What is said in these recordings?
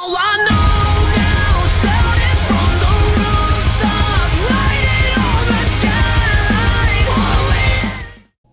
all I know now, shouting from the rooftops, lighting on the skyline.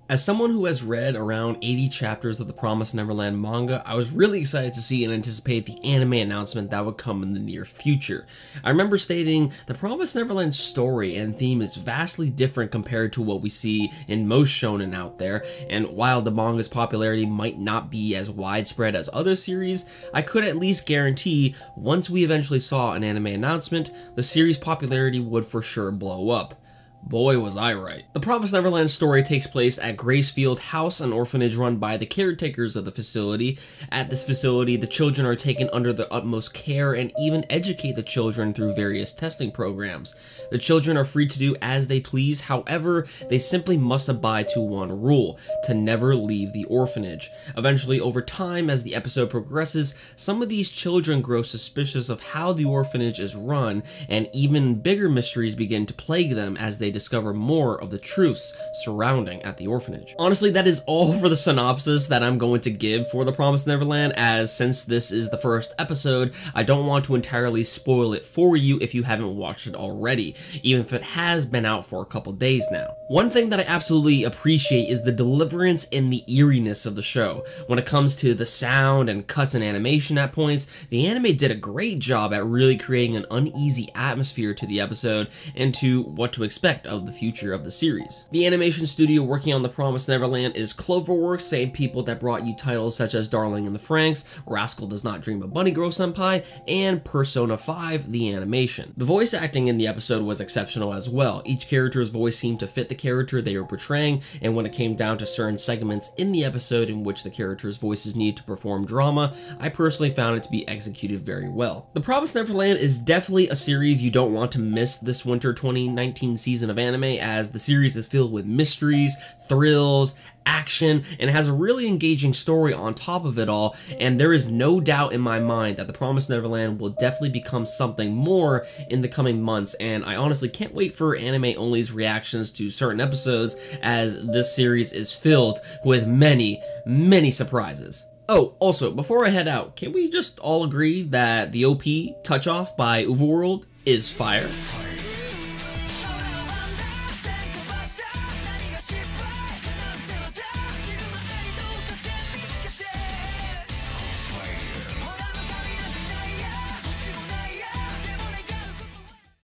As someone who has read around 80 chapters of the Promised Neverland manga, I was really excited to see and anticipate the anime announcement that would come in the near future. I remember stating, the Promised Neverland story and theme is vastly different compared to what we see in most shonen out there, and while the manga's popularity might not be as widespread as other series, I could at least guarantee once we eventually saw an anime announcement, the series' popularity would for sure blow up. Boy, was I right. The Promised Neverland story takes place at Gracefield House, an orphanage run by the caretakers of the facility. At this facility, the children are taken under the utmost care and even educate the children through various testing programs. The children are free to do as they please, however, they simply must abide to one rule: to never leave the orphanage. Eventually, over time, as the episode progresses, some of these children grow suspicious of how the orphanage is run, and even bigger mysteries begin to plague them as they discover more of the truths surrounding at the orphanage. Honestly, that is all for the synopsis that I'm going to give for The Promised Neverland, as since this is the first episode, I don't want to entirely spoil it for you if you haven't watched it already, even if it has been out for a couple days now. One thing that I absolutely appreciate is the deliverance and the eeriness of the show. When it comes to the sound and cuts and animation at points, the anime did a great job at really creating an uneasy atmosphere to the episode and to what to expect of the future of the series. The animation studio working on The Promised Neverland is Cloverworks, same people that brought you titles such as Darling in the Franxx, Rascal Does Not Dream of Bunny Girl Senpai, and Persona 5, the animation. The voice acting in the episode was exceptional as well. Each character's voice seemed to fit the character they were portraying, and when it came down to certain segments in the episode in which the character's voices needed to perform drama, I personally found it to be executed very well. The Promised Neverland is definitely a series you don't want to miss this winter 2019 season of anime, as the series is filled with mysteries, thrills, action, and has a really engaging story on top of it all, and there is no doubt in my mind that The Promised Neverland will definitely become something more in the coming months, and I honestly can't wait for Anime Only's reactions to certain episodes, as this series is filled with many, many surprises. Oh, also, before I head out, can we just all agree that the OP Touch Off by Overworld is fire?